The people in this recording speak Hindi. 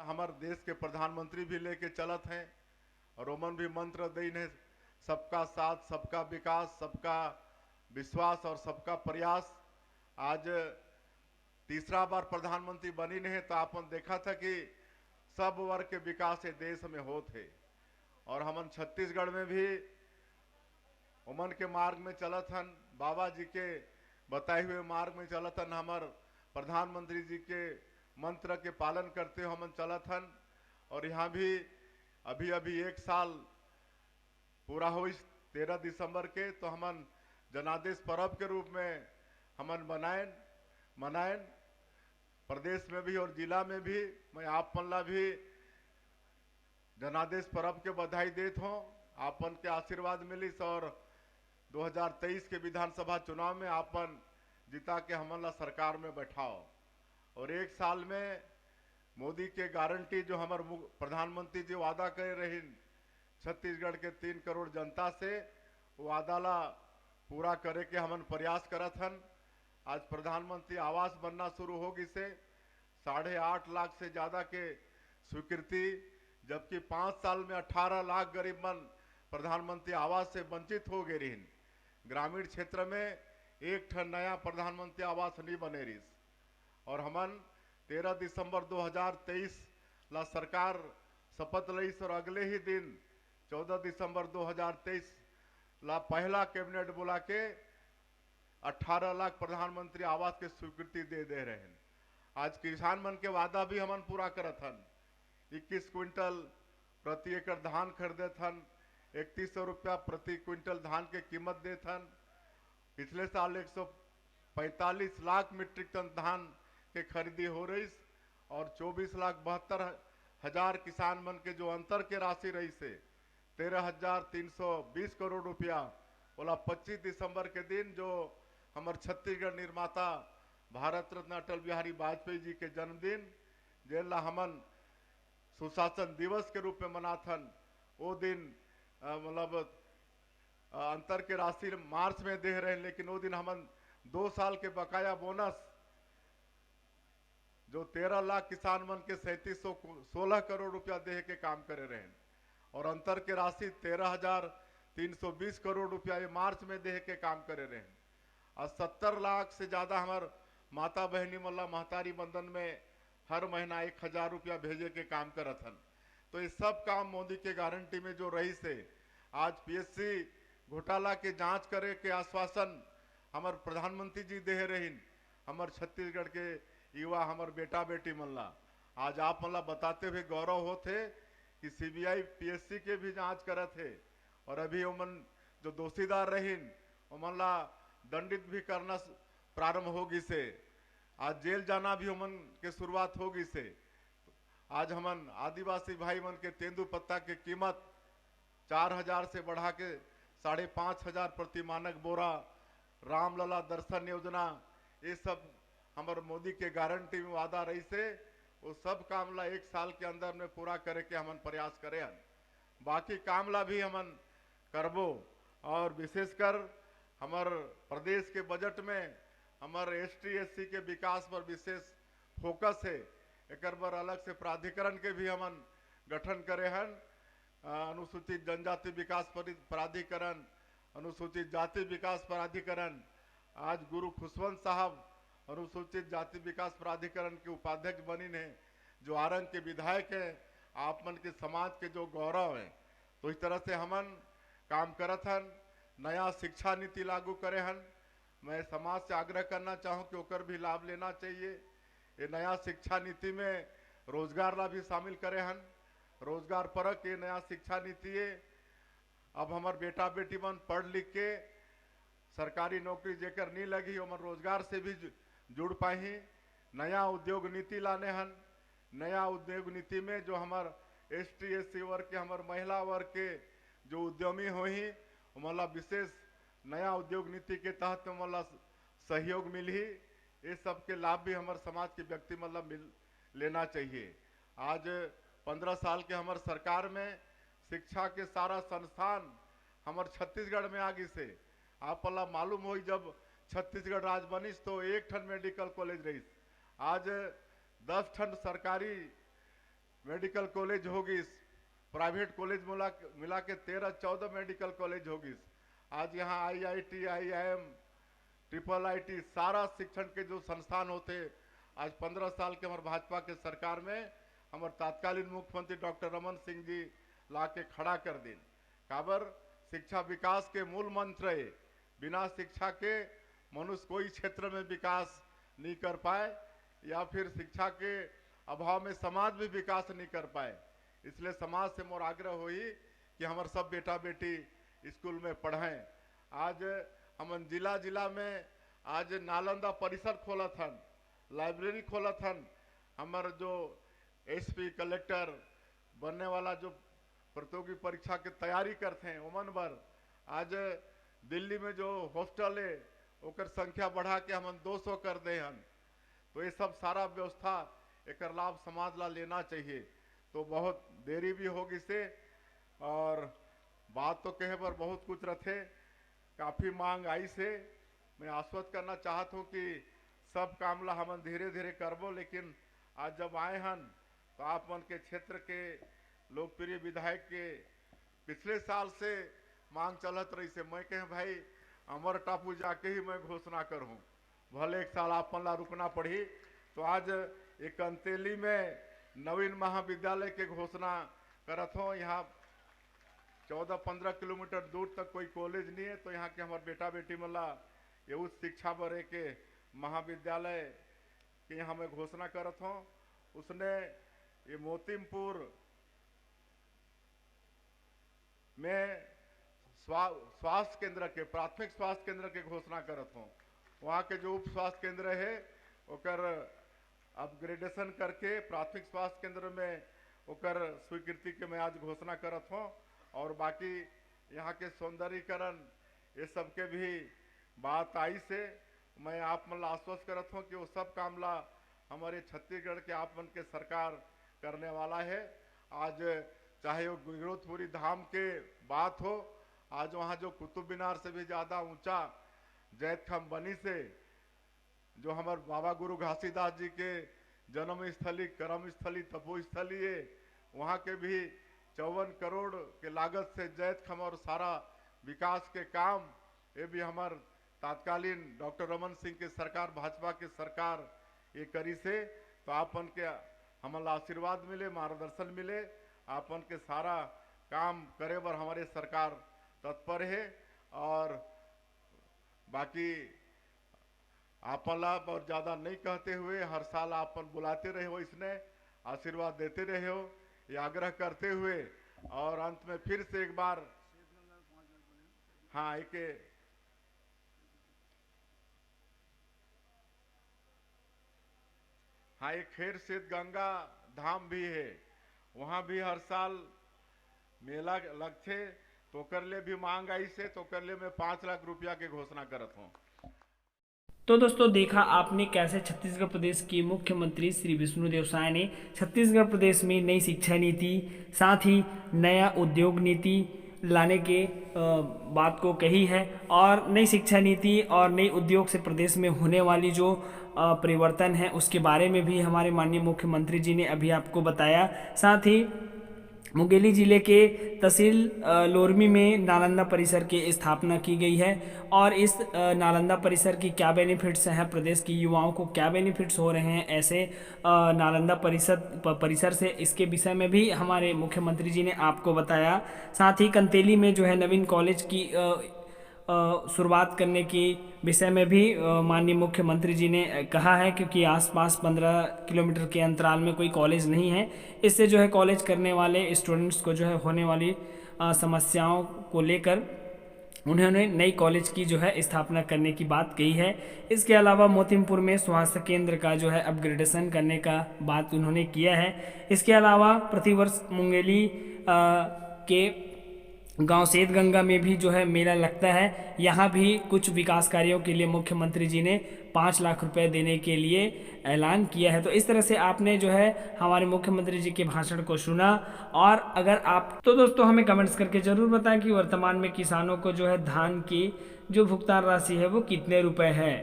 हमारे देश के प्रधानमंत्री भी लेके चलत हैं और ओमन भी मंत्र दीन है, सबका साथ, सबका विकास, सबका विश्वास और सबका प्रयास। आज तीसरा बार प्रधानमंत्री बनी नहीं तो आपने देखा था कि सब वर्ग के विकास ये देश में होते और हमन छत्तीसगढ़ में भी उमन के मार्ग में चलत हन, बाबा जी के बताए हुए मार्ग में चलत हन, हमार प्रधानमंत्री जी के मंत्र के पालन करते हुए हमन चलत हन। और यहाँ भी अभी अभी एक साल पूरा हुई 13 दिसंबर के, तो हमन जनादेश पर्व के रूप में हमन मनाएं प्रदेश में भी और जिला में भी। मैं आप मनला भी जनादेश पर्व के बधाई देत हूँ, आपन के आशीर्वाद मिलिस और 2023 के विधानसभा चुनाव में आपन जिता के हमला सरकार में बैठाओ। और एक साल में मोदी के गारंटी जो हमारे प्रधानमंत्री जी वादा करे रही छत्तीसगढ़ के 3 करोड़ जनता से, वो वादा ला पूरा करे के हमन प्रयास करत हन। आज प्रधानमंत्री आवास बनना शुरू होगी से 8.5 लाख से ज्यादा के स्वीकृति, जबकि 5 साल में 18 लाख गरीब मन प्रधानमंत्री आवास से वंचित हो गए रही। ग्रामीण क्षेत्र में एक ठन नया प्रधानमंत्री आवास नहीं बने रही और हमन 13 दिसंबर 2023 ला सरकार शपथ लईस और अगले ही दिन 14 दिसंबर 2023 ला पहला कैबिनेट बुला के 18 लाख प्रधानमंत्री आवास के स्वीकृति दे रहे हैं। आज किसान मन के वादा भी हमन पूरा करत हन, 21 क्विंटल प्रति एकड़ धान खरीदे हन, 3100 रुपया प्रति क्विंटल धान के कीमत देत हन। पिछले साल 145 लाख मीट्रिक टन धान के खरीदी हो रही और 24,72,000 किसान मन के जो अंतर के राशि रही से 13,320 करोड़ रुपया, बोला 25 दिसंबर के दिन जो हमारे छत्तीसगढ़ निर्माता भारत रत्न अटल बिहारी वाजपेयी जी के जन्मदिन जेला हमन सुशासन दिवस के रूप में मनाथन, वो दिन मतलब अंतर के राशि मार्च में दे रहे हैं, लेकिन वो दिन हमन 2 साल के बकाया बोनस जो 13 लाख किसान मन के 3716 करोड़ रुपया दे के काम करे रहे और अंतर के राशि 13,320 करोड़ रुपया ये मार्च में दे के काम करे रहे और 70 लाख से ज्यादा हमार माता बहनी मल्ला महतारी बंधन में हर महीना 1,000 रुपया भेजे के काम करत हन। तो ये सब काम मोदी के गारंटी में जो रही से आज पीएससी घोटाला के जांच करे के आश्वासन हमार प्रधानमंत्री जी दे रही, हमार छत्तीसगढ़ के युवा हमार बेटा बेटी मल्ला आज आप मल्ला बताते हुए गौरव होते कि सीबीआई पीएससी के भी जांच करे थे और अभी उमन जो दोषीदार रही उमन दंडित भी करना प्रारंभ होगी से, आज जेल जाना भी उमन के शुरुआत होगी से। आज हमन आदिवासी भाई मन के तेंदू पत्ता की कीमत 4,000 से बढ़ा के 5,500 प्रति मानक बोरा, रामलला दर्शन योजना, ये सब हमारे मोदी के गारंटी में वादा रही से वो सब काम ला 1 साल के अंदर में पूरा करे के हमन प्रयास करे हन। बाकी काम ला भी हमन करबो और विशेषकर हमार प्रदेश के बजट में हमार एसटी एससी के विकास पर विशेष फोकस है। एक बार अलग से प्राधिकरण के भी हमन गठन करे हन, अनुसूचित जनजाति विकास प्राधिकरण, अनुसूचित जाति विकास प्राधिकरण। आज गुरु खुशवंत साहब अनुसूचित जाति विकास प्राधिकरण के उपाध्यक्ष बनी है, जो आरंग के विधायक हैं, आप मन के समाज के जो गौरव है। तो इस तरह से हमन काम करत हन, नया शिक्षा नीति लागू करे हन। मैं समाज से आग्रह करना चाहूँ कि ओकर भी लाभ लेना चाहिए। ये नया शिक्षा नीति में रोजगार ला भी शामिल करे हन, रोजगार परक ये नया शिक्षा नीति है। अब हमार बेटा बेटी मन पढ़ लिख के सरकारी नौकरी जेकर नहीं लगी उमर रोजगार से भी जुड़ पाही। नया उद्योग नीति लाने हन, नया उद्योग नीति में जो हमार एसटी एससी वर्ग के हमार महिला वर्ग के जो उद्यमी हो ही मतलब विशेष नया उद्योग नीति के तहत मतलब सहयोग मिली। ये सब के लाभ भी हमारे समाज के व्यक्ति मतलब लेना चाहिए। आज 15 साल के हमारे सरकार में शिक्षा के सारा संस्थान हमारे छत्तीसगढ़ में आगे से आप मालूम हो, जब छत्तीसगढ़ राज्य बनिस तो 1 ठन मेडिकल कॉलेज रही, आज 10 ठन सरकारी मेडिकल कॉलेज होगी, प्राइवेट कॉलेज मिला के 13-14 मेडिकल कॉलेज होगी। आज यहाँ IIT, IIM, IIIT सारा शिक्षण के जो संस्थान होते, आज 15 साल के हमारे भाजपा के सरकार में हमारे तत्कालीन मुख्यमंत्री डॉक्टर रमन सिंह जी ला के खड़ा कर दिन। काबर शिक्षा विकास के मूल मंत्र है। बिना शिक्षा के मनुष्य कोई क्षेत्र में विकास नहीं कर पाए, या फिर शिक्षा के अभाव में समाज भी विकास नहीं कर पाए। इसलिए समाज से मोर आग्रह हुई कि हमारे सब बेटा बेटी स्कूल में पढ़ें। आज हम जिला जिला में आज नालंदा परिसर खोला था, लाइब्रेरी खोला था। हमारे जो SP कलेक्टर बनने वाला जो प्रतियोगी परीक्षा की तैयारी करते हैं उमन भर, आज दिल्ली में जो हॉस्टल है ओकर संख्या बढ़ा के हम 200 कर दे हन। तो ये सब सारा व्यवस्था एक लाभ समाज ला लेना चाहिए। तो बहुत देरी भी होगी से, और बात तो कहे पर बहुत कुछ रखे, काफ़ी मांग आई से। मैं आश्वस्त करना चाहता हूँ कि सब काम ला हम धीरे धीरे करबो, लेकिन आज जब आए हन तो आप मन के क्षेत्र के लोकप्रिय विधायक के पिछले साल से मांग चलत रही से, मैं कहे भाई अमर टापू जाके ही मैं घोषणा करूँ, भले एक साल आप मन ला रुकना पड़ी। तो आज एक अंतेली में नवीन महाविद्यालय के घोषणा करत हो। यहाँ 14-15 किलोमीटर दूर तक कोई कॉलेज नहीं है, तो यहाँ के हमारे बेटा बेटी मला ये उच्च शिक्षा बरे के महाविद्यालय के यहाँ मैं घोषणा करत हूँ। उसने ये मोतीमपुर में स्वास्थ्य केंद्र के, प्राथमिक स्वास्थ्य केंद्र के घोषणा करत हूँ। वहाँ के जो उप स्वास्थ्य केंद्र है ओकर अपग्रेडेशन करके प्राथमिक स्वास्थ्य केंद्र में ओकर स्वीकृति के मैं आज घोषणा करत हूँ। और बाकी यहाँ के सौंदर्यीकरण ये सब के भी बात आई से मैं आप मन आश्वस्त करत हूँ कि वो सब काम ला हमारे छत्तीसगढ़ के आप मन के सरकार करने वाला है। आज चाहे वो गिरोधपुरी धाम के बात हो, आज वहाँ जो कुतुब मीनार से भी ज़्यादा ऊंचा जैतखाम बनी से, जो हमारे बाबा गुरु घासीदास जी के जन्म स्थली, कर्म स्थली, तपोस्थली है, वहाँ के भी 54 करोड़ के लागत से जैतखाम और सारा विकास के काम ये भी हमारे तत्कालीन डॉक्टर रमन सिंह के सरकार, भाजपा के सरकार ये करी से। तो आपन के हमारा आशीर्वाद मिले, मार्गदर्शन मिले, आपन के सारा काम करे बर हमारे सरकार तत्पर है। और बाकी आपन लाभ और ज़्यादा नहीं कहते हुए हर साल आपन बुलाते रहे हो, इसने आशीर्वाद देते रहे हो, ये आग्रह करते हुए और अंत में फिर से एक बार हाँ एक खेर से गंगा धाम भी है, वहाँ भी हर साल मेला लगते। तो कर ले भी मांग आई से, तो कर ले मैं 5 लाख रुपया के घोषणा करत हूँ। तो दोस्तों देखा आपने कैसे छत्तीसगढ़ प्रदेश के मुख्यमंत्री श्री विष्णुदेव साय ने छत्तीसगढ़ प्रदेश में नई शिक्षा नीति, साथ ही नया उद्योग नीति लाने के बात को कही है। और नई शिक्षा नीति और नई उद्योग से प्रदेश में होने वाली जो परिवर्तन है उसके बारे में भी हमारे माननीय मुख्यमंत्री जी ने अभी आपको बताया। साथ ही मुंगेली जिले के तहसील लोरमी में नालंदा परिसर की स्थापना की गई है, और इस नालंदा परिसर की क्या बेनिफिट्स हैं, प्रदेश के युवाओं को क्या बेनिफिट्स हो रहे हैं ऐसे नालंदा परिसर से, इसके विषय में भी हमारे मुख्यमंत्री जी ने आपको बताया। साथ ही कंतेली में जो है नवीन कॉलेज की शुरुआत करने की विषय में भी माननीय मुख्यमंत्री जी ने कहा है, क्योंकि आसपास 15 किलोमीटर के अंतराल में कोई कॉलेज नहीं है। इससे जो है कॉलेज करने वाले स्टूडेंट्स को जो है होने वाली समस्याओं को लेकर उन्होंने नई कॉलेज की जो है स्थापना करने की बात कही है। इसके अलावा मोतीमपुर में स्वास्थ्य केंद्र का जो है अपग्रेडेशन करने का बात उन्होंने किया है। इसके अलावा प्रतिवर्ष मुंगेली के गांव सेतगंगा में भी जो है मेला लगता है, यहाँ भी कुछ विकास कार्यों के लिए मुख्यमंत्री जी ने 5 लाख रुपए देने के लिए ऐलान किया है। तो इस तरह से आपने जो है हमारे मुख्यमंत्री जी के भाषण को सुना। और अगर आप तो दोस्तों हमें कमेंट्स करके ज़रूर बताएं कि वर्तमान में किसानों को जो है धान की जो भुगतान राशि है वो कितने रुपए है।